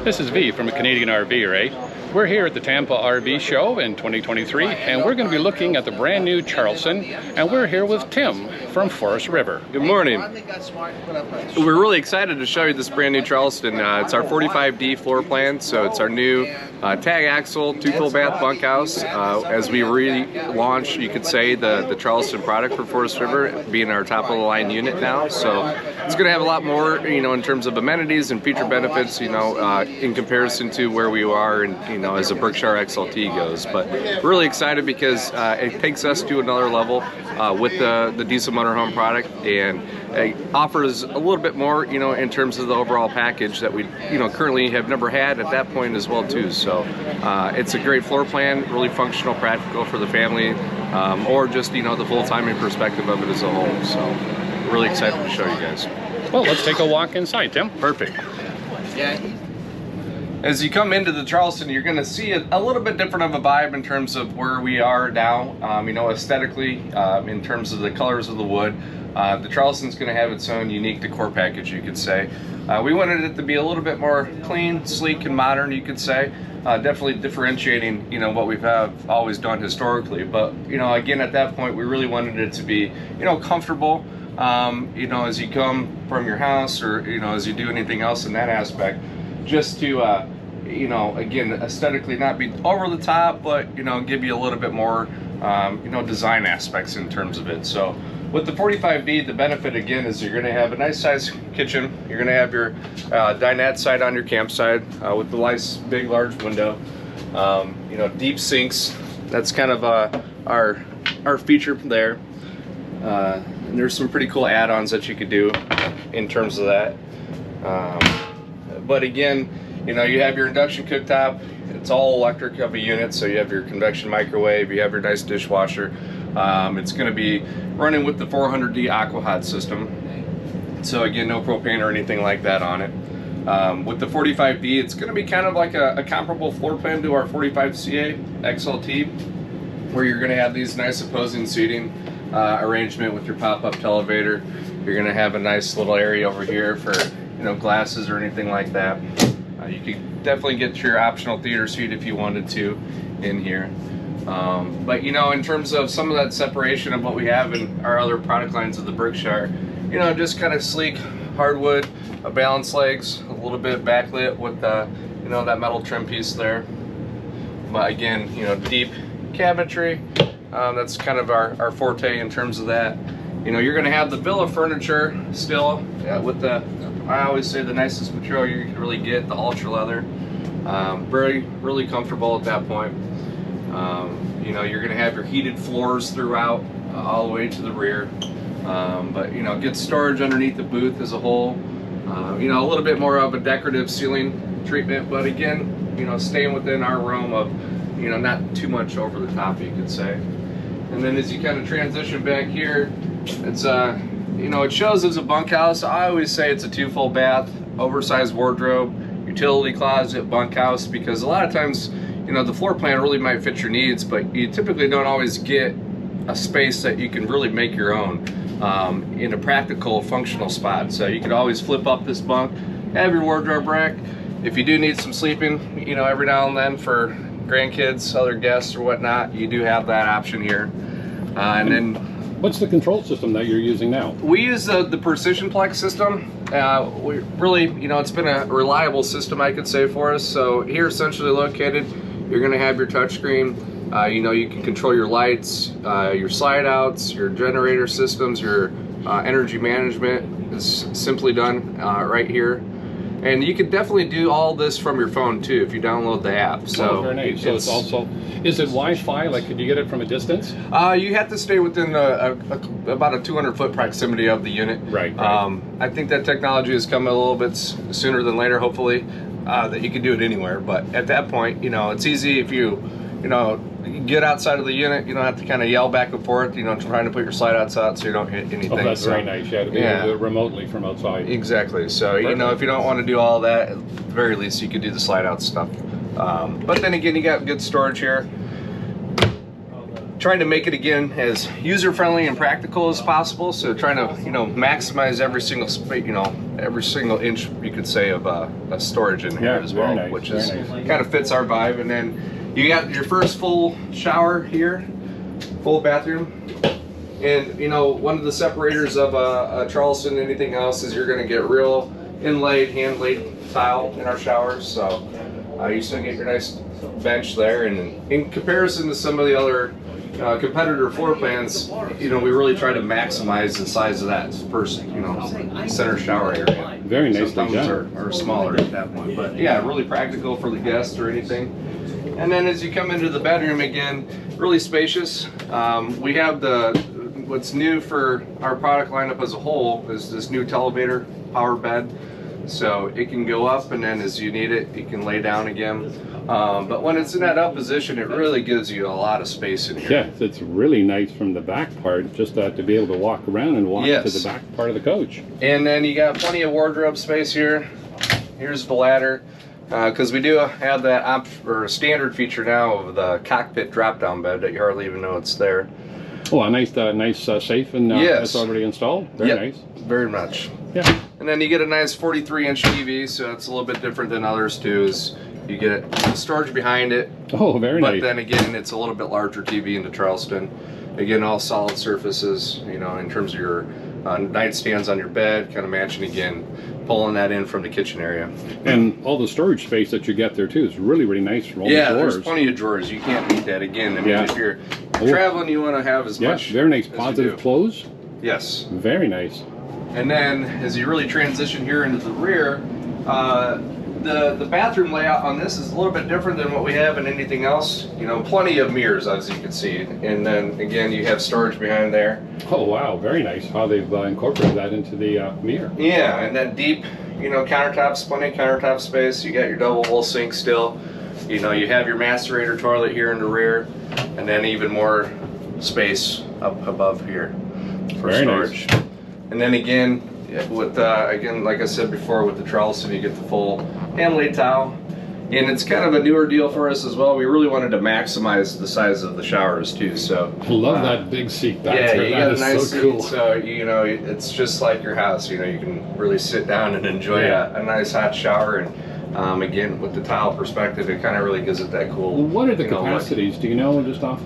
This is V from a Canadian RV, right? We're here at the Tampa RV Show in 2023, and we're going to be looking at the brand new Charleston, and we're here with Tim from Forest River. Good morning. We're really excited to show you this brand new Charleston. It's our 45D floor plan, so it's our new tag axle, 2 full bath bunkhouse. As we relaunch, you could say, the Charleston product for Forest River, being our top of the line unit now. So it's going to have a lot more, in terms of amenities and feature benefits, in comparison to where we are, and as a Berkshire XLT goes. But really excited because it takes us to another level with the diesel motorhome product, and it offers a little bit more, in terms of the overall package that we, currently have never had at that point as well too. So it's a great floor plan, really functional, practical for the family, or just, the full timing perspective of it as a whole. So really excited to show you guys. Well, let's take a walk inside, Tim. Perfect. Yeah. As you come into the Charleston, you're going to see a little bit different of a vibe in terms of where we are now, aesthetically, in terms of the colors of the wood. The Charleston's going to have its own unique decor package, you could say. We wanted it to be a little bit more clean, sleek, and modern, you could say. Definitely differentiating, what we've always done historically. But, again, at that point, we really wanted it to be, comfortable, as you come from your house, or, as you do anything else in that aspect. Just to, again, aesthetically not be over the top, but, give you a little bit more, design aspects in terms of it. So with the 45D, the benefit, again, is you're going to have a nice size kitchen. You're going to have your dinette side on your campsite with the nice, big, large window. Deep sinks. That's kind of our feature there. And there's some pretty cool add-ons that you could do in terms of that. But again, you have your induction cooktop. It's all electric of a unit, so you have your convection microwave, you have your nice dishwasher. It's going to be running with the 400D aqua hot system. So again, no propane or anything like that on it. With the 45D, it's going to be kind of like a comparable floor plan to our 45CA XLT, where you're going to have these nice opposing seating arrangement with your pop-up televator. You're going to have a nice little area over here for glasses or anything like that. You could definitely get your optional theater seat if you wanted to in here. But in terms of some of that separation of what we have in our other product lines of the Berkshire, just kind of sleek hardwood, balanced legs, a little bit backlit with that metal trim piece there. But again, deep cabinetry. That's kind of our forte in terms of that. You're going to have the Villa furniture still with I always say the nicest material you can really get, the ultra leather. Really comfortable at that point. You're going to have your heated floors throughout, all the way to the rear. But good storage underneath the booth as a whole. A little bit more of a decorative ceiling treatment, but again, staying within our realm of, not too much over the top, you could say. And then as you kind of transition back here, it's it shows as a bunkhouse. I always say it's a 2 full bath, oversized wardrobe, utility closet, bunkhouse, because a lot of times, the floor plan really might fit your needs, but you typically don't always get a space that you can really make your own in a practical, functional spot. So you could always flip up this bunk, have your wardrobe rack. If you do need some sleeping, every now and then for grandkids, other guests or whatnot, you do have that option here. And then what's the control system that you're using now? We use the Precision Plex system. We really, it's been a reliable system, I could say, for us. So here, centrally located, you're going to have your touchscreen. You can control your lights, your slide outs, your generator systems, your energy management is simply done right here. And you can definitely do all this from your phone too if you download the app. So, very nice. So it's also, is it Wi-Fi? Like, could you get it from a distance? You have to stay within about a 200-foot proximity of the unit. Right. I think that technology is coming a little bit sooner than later, hopefully, that you can do it anywhere. But at that point, it's easy if you get outside of the unit. You don't have to kind of yell back and forth, trying to put your slide outs out so you don't hit anything. Oh, that's very nice. You have to be able to do it remotely from outside. Exactly. So, perfect. If you don't want to do all that, at the very least, you could do the slide out stuff. But then again, you got good storage here. trying to make it again as user-friendly and practical as possible. So trying to, maximize every single space, every single inch, you could say, of storage in here as well, nice, which nice. kind of fits our vibe. And then you got your first full shower here, full bathroom. And one of the separators of a Charleston, anything else, is you're going to get real inlaid, hand-laid tile in our showers. So you still get your nice bench there, and in comparison to some of the other competitor floor plans, we really try to maximize the size of that first, center shower area. Very nicely Sometimes done. are smaller at that point, but yeah, really practical for the guests or anything. And then as you come into the bedroom, again, really spacious. We have what's new for our product lineup as a whole is this new televator power bed. So it can go up, and then as you need it, you can lay down again. But when it's in that up position, it really gives you a lot of space in here. Yes, it's really nice from the back part, just to be able to walk around and walk to the back part of the coach. And then you got plenty of wardrobe space here. Here's the ladder, because we do have that standard feature now of the cockpit drop-down bed that you hardly even know it's there. Oh, a nice safe, and it's already installed. Very nice. Very much. Yeah. And then you get a nice 43-inch TV, so that's a little bit different than others too. Is you get storage behind it. Oh, very nice. But then again, it's a little bit larger TV into Charleston. Again, all solid surfaces. In terms of your nightstands on your bed, kind of matching again, pulling that in from the kitchen area. And all the storage space that you get there too is really, really nice for all the drawers. There's plenty of drawers. You can't beat that. Again, I mean, if you're traveling, you want to have as much. Very nice positive close. Yes. Very nice. And then as you really transition here into the rear, the bathroom layout on this is a little bit different than what we have in anything else. Plenty of mirrors, as you can see. And then again, you have storage behind there. Oh wow, very nice how they've incorporated that into the mirror. Yeah, and then deep, countertops, plenty of countertop space. You got your double hole sink still. You have your macerator toilet here in the rear, and then even more space up above here for storage. Nice. And then again, with like I said before, with the Charleston, you get the full hand-laid tile, and it's kind of a newer deal for us as well. We really wanted to maximize the size of the showers too. So I love that big seat back there. You got a nice so cool. seat, so it's just like your house. You can really sit down and enjoy a nice hot shower. And again, with the tile perspective, it kind of really gives it that cool. What are the capacities? Do you know just off?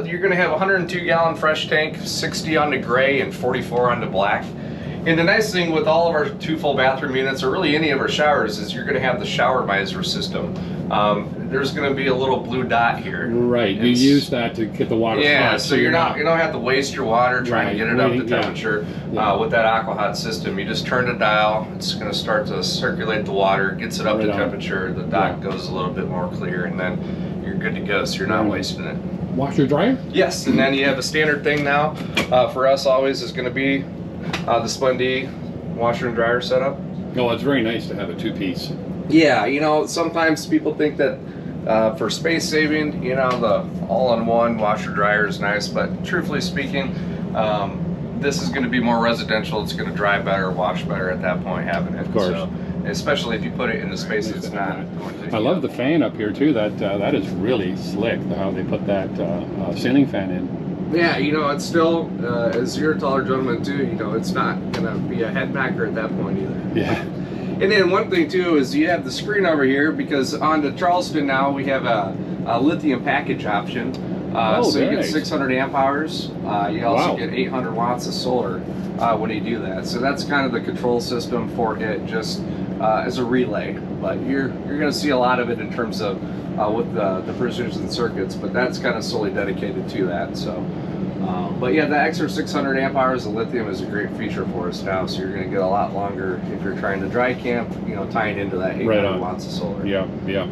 You're going to have a 102-gallon fresh tank, 60 on the gray, and 44 on the black. And the nice thing with all of our 2 full bathroom units, or really any of our showers, is you're going to have the shower miser system. There's going to be a little blue dot here. Right. You use that to get the water hot. So you don't have to waste your water trying to get it up to temperature. With that AquaHot system, you just turn the dial. It's going to start to circulate the water, gets it up to temperature. The dot goes a little bit more clear, and then you're good to go. So you're not wasting it. Washer dryer? Yes, and then you have a standard thing now for us always is going to be the Splendee washer and dryer setup. No, it's very nice to have a 2-piece. Yeah, sometimes people think that for space saving, the all-in-one washer dryer is nice, but truthfully speaking, this is going to be more residential. It's going to dry better, wash better at that point, having it. Of course. So, especially if you put it in the space that's not going to. I love the fan up here too. That is really slick how they put that ceiling fan in. Yeah, it's still, as you're a taller gentleman too, it's not going to be a head backer at that point either. Yeah. And then one thing too is you have the screen over here, because on the Charleston now we have a lithium package option. So you get 600 amp hours. You also get 800 watts of solar when you do that. So that's kind of the control system for it, just as a relay. But you're going to see a lot of it in terms of with the precision circuits, but that's kind of solely dedicated to that. So, but yeah, the extra 600 amp hours of lithium is a great feature for us now. So you're going to get a lot longer if you're trying to dry camp, tying into that 800 watts of solar. Yeah.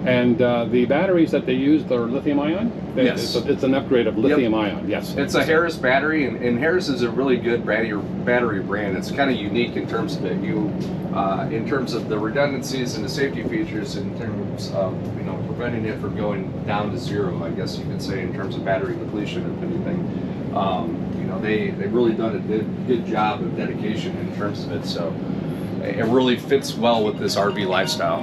And the batteries that they use, they're lithium ion? Yes. It's an upgrade of lithium ion, yes. It's a Harris battery, and Harris is a really good battery brand. It's kind of unique in terms of it. In terms of the redundancies and the safety features, in terms of preventing it from going down to zero, I guess you could say, in terms of battery depletion, if anything. They've really done a good job of dedication in terms of it. So it really fits well with this RV lifestyle.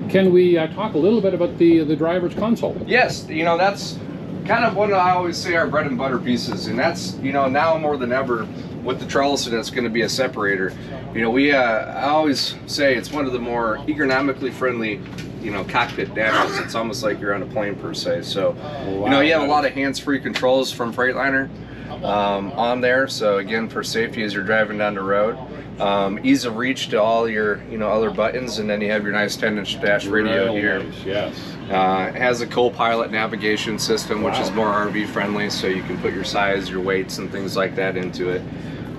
Can we talk a little bit about the driver's console? Yes, that's kind of what I always say our bread and butter pieces, and that's, you know, now more than ever with the Charleston, it's going to be a separator. You know, I always say it's one of the more ergonomically friendly, you know, cockpit dashes. It's almost like you're on a plane per se. So, you know, you have a lot of hands-free controls from Freightliner on there. So again, for safety as you're driving down the road. Ease of reach to all your, you know, other buttons, and then you have your nice 10-inch dash radio here. Nice, yes. It has a co-pilot navigation system, which is more RV friendly, so you can put your size, your weights, and things like that into it.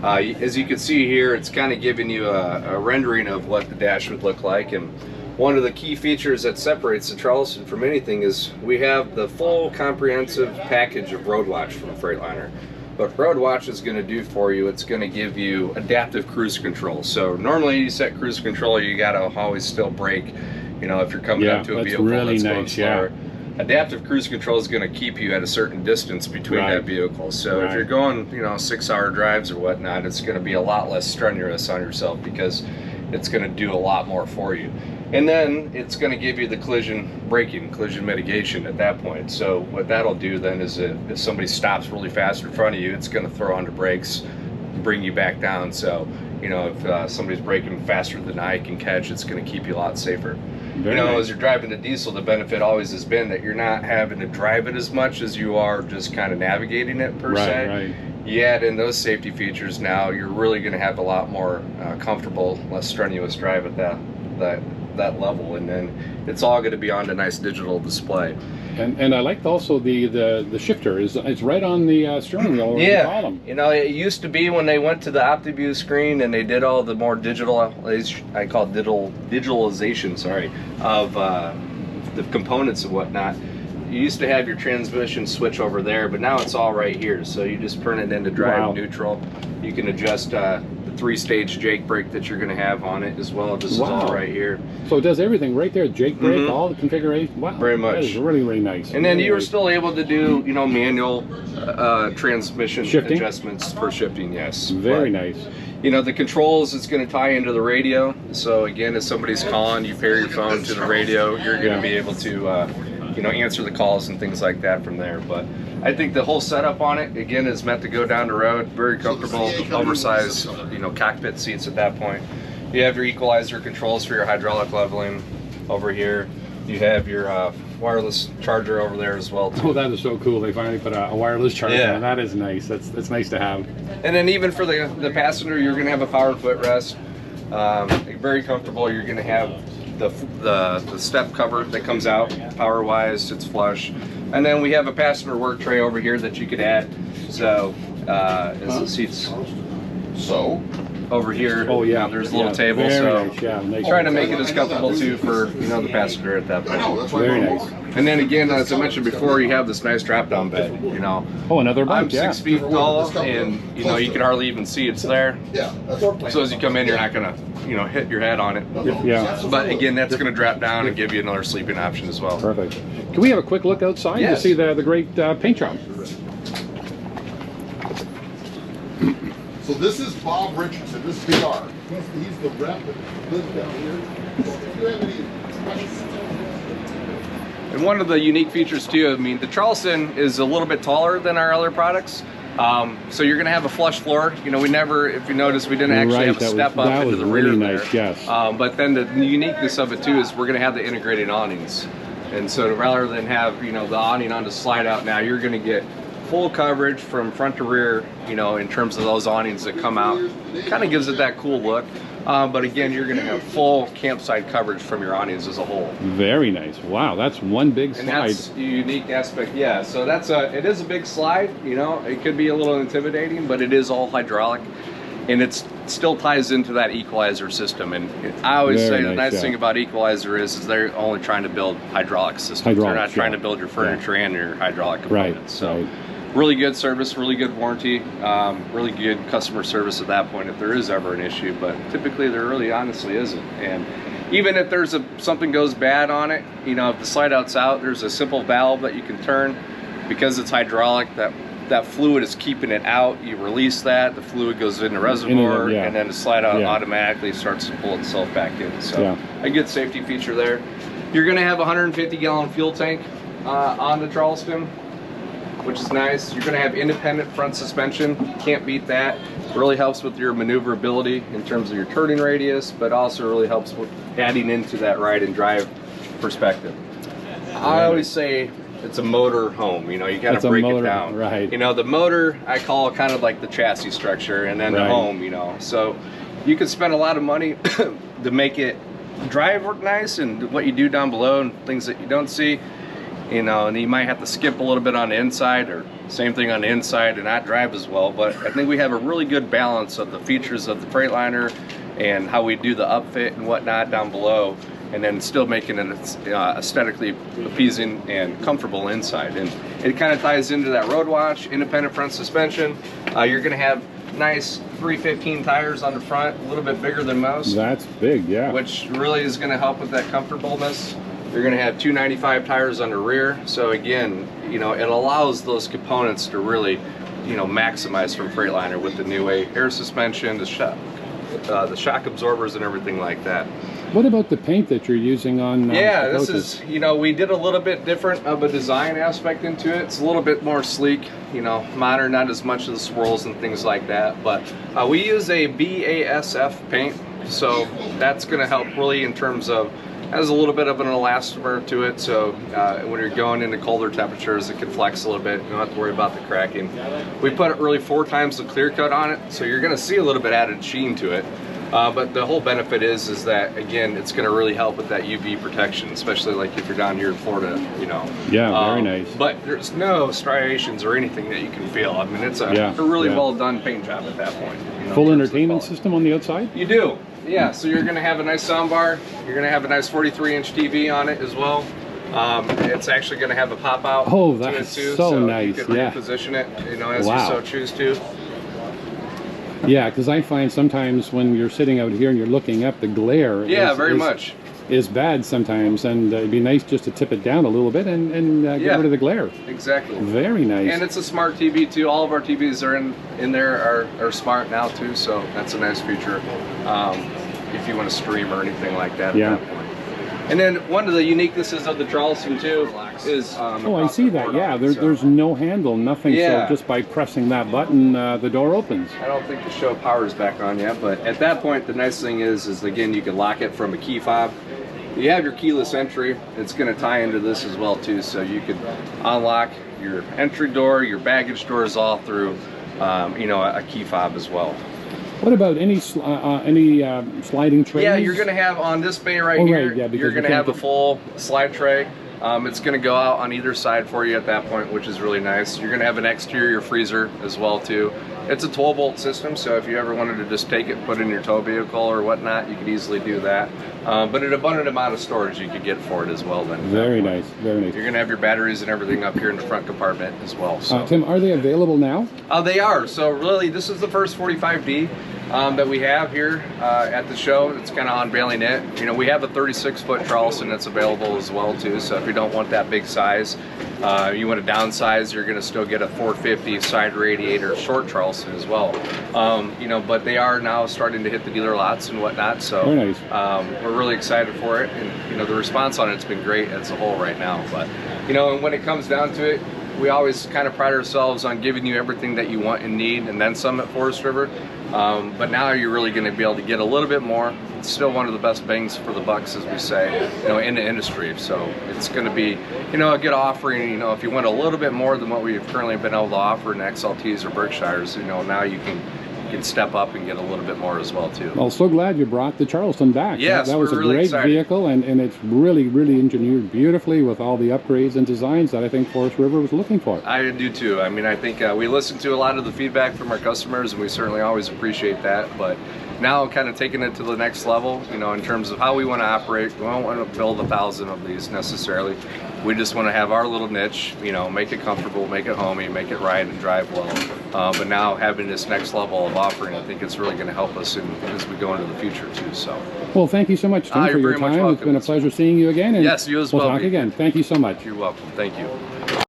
As you can see here, it's kind of giving you a rendering of what the dash would look like, and one of the key features that separates the Charleston from anything is we have the full comprehensive package of Road Watch from Freightliner. What Road Watch is going to do for you, it's going to give you adaptive cruise control. So normally you set cruise control, you got to always still brake, you know, if you're coming up to a vehicle really that's going nice, slower. Adaptive cruise control is going to keep you at a certain distance between that vehicle. So if you're going, you know, 6-hour drives or whatnot, it's going to be a lot less strenuous on yourself because it's going to do a lot more for you. And then it's going to give you the collision braking, collision mitigation at that point. So what that'll do then is if somebody stops really fast in front of you, it's going to throw on the brakes, bring you back down. So, you know, if somebody's braking faster than I can catch, it's going to keep you a lot safer. Very you know, nice. as you're driving the diesel, the benefit always has been that you're not having to drive it as much as you are just kind of navigating it per se. Right. You add in those safety features, now you're really going to have a lot more comfortable, less strenuous drive at that level, and then it's all going to be on the nice digital display. And I liked also the shifter is it's right on the steering wheel. Yeah, the column. you know, it used to be when they went to the OptiView screen and they did all the more digital, I call it digitalization, sorry, of the components and whatnot. You used to have your transmission switch over there, but now it's all right here. So you just turn it into drive neutral. You can adjust the 3-stage Jake brake that you're going to have on it as well. This is all right here. So it does everything right there. Jake brake, all the configuration. Wow, very much. That is really, really nice. And then really you were nice. still able to do, you know, manual transmission Shifting? adjustments for shifting. Yes, Very but, nice. You know, the controls, it's going to tie into the radio. So again, if somebody's calling, you pair your phone to the radio, you're going to be able to, you know, answer the calls and things like that from there. But I think the whole setup on it, again, is meant to go down the road. Very comfortable, oversized, you know, cockpit seats at that point. You have your equalizer controls for your hydraulic leveling over here. You have your wireless charger over there as well, too. Oh, that is so cool. They finally put a wireless charger. Yeah. On. That is nice. That's nice to have. And then even for the passenger, you're going to have a power footrest. Very comfortable. You're going to have the step cover that comes out power-wise. It's flush. And then we have a passenger work tray over here that you could add. So as the seats over here, Oh yeah, there's a little table. Very So nice. Yeah, nice. trying to make it as comfortable too for, you know, the passenger at that point. Very nice. And then again, as I mentioned before, you have this nice drop-down bed. You know, Oh, another bunk. I'm Yeah. 6 feet tall, and you know you can hardly even see it's there. So as you come in, you're not gonna, you know, hit your head on it. Yeah. But again, that's gonna drop down and give you another sleeping option as well. Perfect. Can we have a quick look outside Yes. to see the great paint job? So this is Bob Richardson, this is BR. He's the rep that lives down here. So if you have any questions. And one of the unique features too, I mean, the Charleston is a little bit taller than our other products. So you're going to have a flush floor. You know, we never, if you notice, we didn't actually have a step up into the rear there. Nice, yes. But then the uniqueness of it too is we're going to have the integrated awnings. And so rather than have, you know, the awning on the slide out now, you're going to get full coverage from front to rear, you know, in terms of those awnings that come out. Kind of gives it that cool look. But again, you're going to have full campsite coverage from your awnings as a whole. Very nice. Wow, that's one big slide. And that's a unique aspect, yeah. So it is a big slide, you know. It could be a little intimidating, but it is all hydraulic. And it still ties into that equalizer system. And I always say the nice thing about equalizer is they're only trying to build hydraulic systems. They're not trying to build your furniture and your hydraulic components. So really good service, really good warranty, really good customer service at that point if there is ever an issue. But typically there really honestly isn't. And even if there's something goes bad on it, you know, if the slide out's out, there's a simple valve that you can turn. Because it's hydraulic, that fluid is keeping it out. You release that, the fluid goes in the reservoir, and then the slide out automatically starts to pull itself back in. So a good safety feature there. You're going to have a 150-gallon fuel tank on the Charleston. which is nice. You're going to have independent front suspension. Can't beat that. Really helps with your maneuverability in terms of your turning radius, but also really helps with adding into that ride and drive perspective. I always say it's a motor home, you know, you gotta break it down. Right. You know, the motor I call kind of like the chassis structure, and then the home, you know. So you could spend a lot of money to make it drive nice, and what you do down below and things that you don't see, you know, and you might have to skip a little bit on the inside, or same thing on the inside and not drive as well. But I think we have a really good balance of the features of the Freightliner and how we do the upfit and whatnot down below, and then still making it aesthetically appeasing and comfortable inside. And it kind of ties into that road watch, independent front suspension. You're going to have nice 315 tires on the front, a little bit bigger than most. That's big, yeah. Which really is going to help with that comfortableness. You're going to have 295 tires on the rear. So again, you know, it allows those components to really, you know, maximize from Freightliner with the new air suspension, the shock absorbers and everything like that. What about the paint that you're using on yeah, this is, you know, we did a little bit different of a design aspect into it. It's a little bit more sleek, you know, modern, not as much of the swirls and things like that. But we use a BASF paint, so that's going to help really in terms of, has a little bit of an elastomer to it, so when you're going into colder temperatures, it can flex a little bit. You don't have to worry about the cracking. We put really 4 times the clear coat on it, so you're going to see a little bit added sheen to it. But the whole benefit is that, again, it's going to really help with that UV protection, especially like if you're down here in Florida, you know. Yeah, very nice. But there's no striations or anything that you can feel. I mean, it's a really well done paint job at that point. You know, full entertainment system on the outside? You do. Yeah, so you're going to have a nice sound bar. You're going to have a nice 43-inch TV on it as well. It's actually going to have a pop-out to it too, so nice. You can reposition it, you know, as you so choose to. Yeah, because I find sometimes when you're sitting out here and you're looking up, the glare is bad sometimes, and it'd be nice just to tip it down a little bit and get rid of the glare. Exactly. Very nice. And it's a smart TV too. All of our TVs are in there are smart now too, so that's a nice feature if you want to stream or anything like that at that point. And then one of the uniquenesses of the Charleston too is oh, I see that. Yeah, there's no handle, nothing. So just by pressing that button, the door opens. I don't think the show power is back on yet, but at that point, the nice thing is again, you can lock it from a key fob. You have your keyless entry. It's going to tie into this as well too, so you could unlock your entry door, your baggage doors all through, you know, a key fob as well. What about any sliding trays? Yeah, you're going to have on this bay here, you're going to have a full slide tray. It's going to go out on either side for you at that point, which is really nice. You're going to have an exterior freezer as well too. It's a 12-volt system, so if you ever wanted to just take it and put it in your tow vehicle or whatnot, you could easily do that. But an abundant amount of storage you could get for it as well then. Very nice, very nice. You're going to have your batteries and everything up here in the front compartment as well. So. Tim, are they available now? They are. So really, this is the first 45D that we have here at the show. It's kind of unveiling it. You know, we have a 36-foot Charleston that's available as well too, so if you don't want that big size, you want to downsize, you're going to still get a 450 side radiator short Charleston as well. You know, but they are now starting to hit the dealer lots and whatnot, so very nice. We're really excited for it, and you know, the response on it's been great as a whole right now. But you know, and when it comes down to it, we always kind of pride ourselves on giving you everything that you want and need, and then some at Forest River. But now you're really going to be able to get a little bit more. It's still one of the best bangs for the bucks, as we say, you know, in the industry. So it's going to be, you know, a good offering. You know, if you want a little bit more than what we've currently been able to offer in XLTs or Berkshires, you know, now you can step up and get a little bit more as well too. Well, so glad you brought the Charleston back. Yes, that was a really great excited. vehicle, and it's really engineered beautifully with all the upgrades and designs that I think Forest River was looking for. I do too. I mean, I think we listened to a lot of the feedback from our customers, and we certainly always appreciate that. But now kind of taking it to the next level, you know, in terms of how we want to operate. We don't want to build 1,000 of these necessarily. We just want to have our little niche, you know, make it comfortable, make it homey, make it ride and drive well. But now having this next level of offering, I think it's really going to help us as we go into the future too. So, well, thank you so much, Tim, for your time. It's been a pleasure seeing you again. And yes, you as well. We'll talk again. Thank you so much. You're welcome. Thank you.